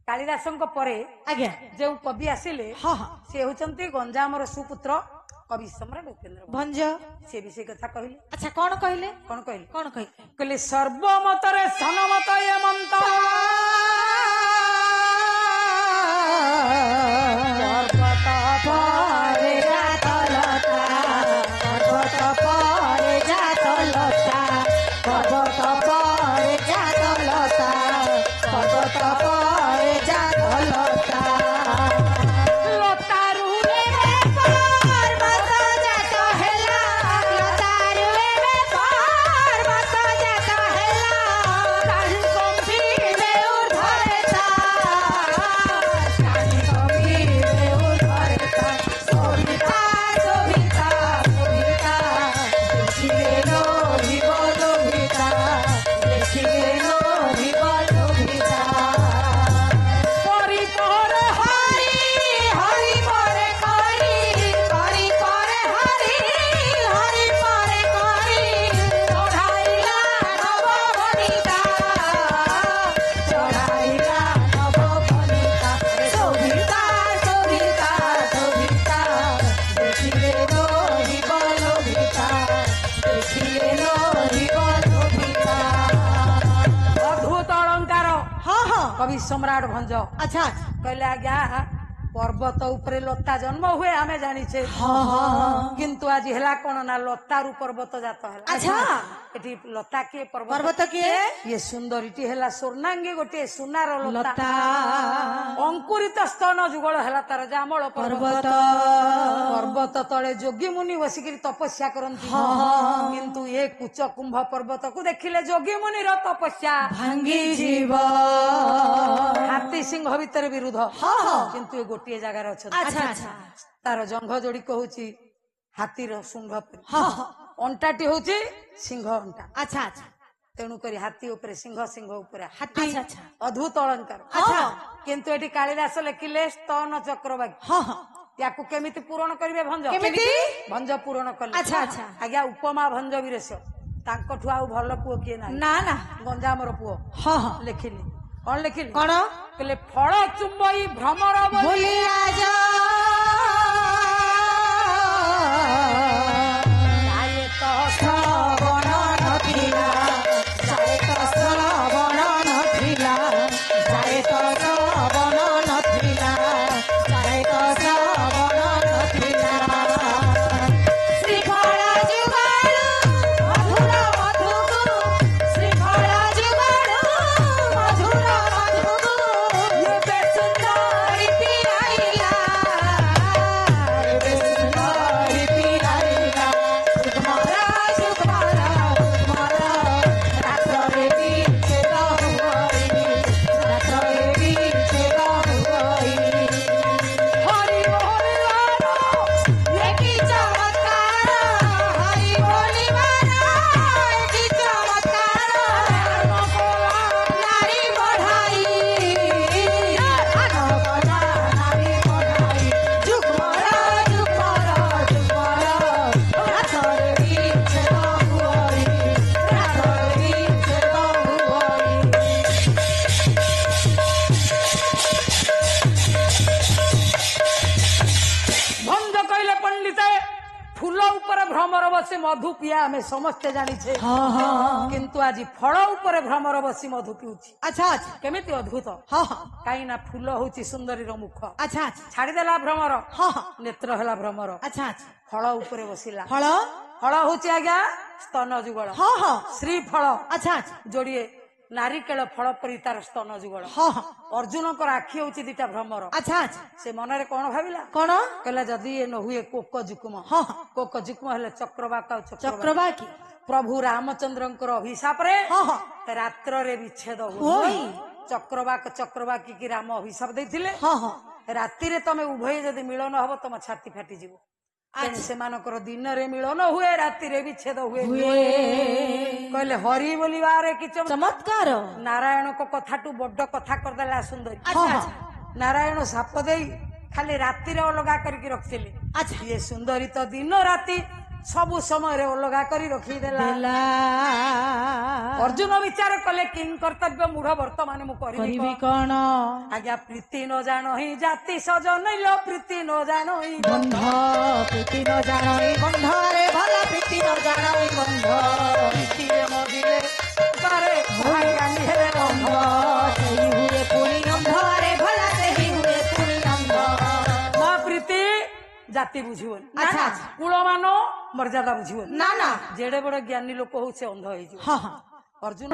कालिदासଙ୍କ ପରେ आज्ञा जो कवि आसिले हाँ हाँ से होचंती गंजामर सुपुत्र कवि सम्राट उपेन्द्र भंज से भी से कथा कहले अच्छा कौन कहले कौन कहले कौन कहले कहले सर्वमतरे सनमत यमंत पर्वत पारे जातलता पर्वत पारे जातलता पर्वत पारे जातलता पर्वत पारे जातलता लतारू पर्वत जात हेला लतारू पर्वत जात हेला काली कम्भी देउर धरेता काली कम्भी देउर धरेता सोभिता सोभिता सोभिता देखिले नो विबोध भिता देखिले नो विबोध भिता परिपर हरि हरि परे करी करी करे हरि हरि परे करी चढ़ाइला नव बनिता चढ़ाइला नव बनिता शोभिता शोभिता शोभिता देखिले लोहि बलोभिता देखिले लोहि बलोभिता अद्भुत अलंकार हाँ हाँ कवि सम्राट भंज अच्छा कहले आज्ञा पर्वत उपरे लता जन्म हुए आमे जानिछे हाँ हाँ किंतु आज हेला कोन ना लतारू पर्वत जात हेला अच्छा एठी लता के पर्वत पर्वत किए ये सुंदरीटी हेला स्वर्णांगी गोटे सुनार लता लता अंकुरित स्तन जुगल हेला तार जामल पर्वत पर्वत पर्वत तले जोगी मुनि बसिकिरी तपस्या करंती हाँ। किंतु ये कुच कुंभ पर्वत को देखिले जोगी मुनिर तपस्या भांगी जीव हाथी सिंह भितर विरुद्ध हाँ हाँ किंतु ये गोटे जगार अच्छा अच्छा अच्छा तार जंघ जोड़ी कहूची हाथीर शुंभ परी हाँ हाँ अंटाटी होची सिंह अंटा अच्छा अच्छा तेणु करी हाथी उपरे सिंह सिंह उपरे हाथी अच्छा अच्छा अद्भुत अलंकार अच्छा किंतु एटी कालिदास लेखिले स्तन चक्रवाकी हाँ हाँ याकू केमिति पूरण करिवे भंज केमिति? भंज पूरण कले अच्छा अच्छा आज्ञा उपमा भंज वीरेश तांकठु आउ भल पुओ किए ना ना ना गंजामर पुओ हाँ हाँ लेखिले कौन लेखिले कौन कहले फल चुंबई भ्रमर बोली भूलिया जा जाए तो श्रवण नथिला जाए तो श्रवण नथिला जाए तो श्रवण नथिला जाए तो श्रवण नथिला श्रीफल जुगाड़ू मधुर मधुगु श्रीफल जुगाड़ू मधुर मधुगु ये सुंदरी पियाइला ये सुंदरी पियाइला जुगमारा जुगमारा जुगमारा रात्रे बीचे बहुआई रात्रे बीचे बहुआई हरि हरि एकी चमत्कार हरि बोली मारा एकी चमत्कार नारी बढ़ाई अनोखा नारी बढ़ाई जुगमारा जुगमारा जुगमारा रात्रे बीचे बहुआई रात्रे बीचे बहुआई भंज कहले पंडिते फूल ऊपर भ्रमर बसी मधु पिया हमें समस्ते जानिछे हाँ हाँ किंतु आज फल ऊपर भ्रमर बसी मधु पिउछि अच्छा अच्छा केमिति अद्भुत हाँ हाँ काई ना फूल होची सुंदरीर मुख अच्छा अच्छा छाड़ीदेला भ्रमर हाँ हाँ नेत्र हेला भ्रमर अच्छा अच्छा फल ऊपर बसिला फल फल होची आज्ञा स्तन जुगल हाँ हाँ श्री फल अच्छा अच्छा जोड़िए नारिकेल फल परी तार स्तन जुगल हाँ हाँ अर्जुन आखि होची दिटा भ्रमर अच्छा अच्छा से मनरे कौन भाविला कौन कहला जदि ये न हुए कोक जुकुम हाँ हाँ कोक जुकुम हेले चक्रवाक और चक्रवाक चक्रवाकी प्रभु रामचंद्रंकर अभिशाप रे हाँ हाँ रात्र रे विच्छेद ओई। हुई चक्रवाक चक्रवाकी की राम अभिशाप देथिले हाँ हाँ राति रे तमे उभय जदि मिलन हबो तम छाती फाटी जीवो सेमानकर दिन रे मिलन हुए राति रे विच्छेद हुए कहले हरि बोलिबारे कि चमत्कार नारायण को कथाटू बड्ड कथा करदेला सुंदरी अच्छा अच्छा नारायण साप देई खाली राति रे अलगा करके रखथिले अच्छा ये सुंदरी तो दिन राति सबु समय अलगा करी रखीदेला ଦେଲା अर्जुन विचार कले किंग कर्तव्य मूढ़ वर्तमान मु କରିବି କଣ आज्ञा प्रीति न जान ही जाति सजन लो प्रीति न जान ही ବନ୍ଧ ପ୍ରୀତି ନ ଜାଣଇ ବନ୍ଧରେ ଭଲ ପ୍ରୀତି ନ ଜାଣଇ ବନ୍ଧ प्रीति मदिले तारे भाई गानी हेले ବନ୍ଧ ସେହି ହୁଏ ପୁଣି ଅନ୍ଧରେ ଭଲ ସେହି ହୁଏ ପୁଣି ଅନ୍ଧ मां प्रीति जाति बुझिबनी अच्छा, अच्छा। कूल मान मर्यादा बुझिबनी ନା ନା जेड़े बड़ ज्ञानी लोक हो से अंध हो ହଁ ହଁ अर्जुन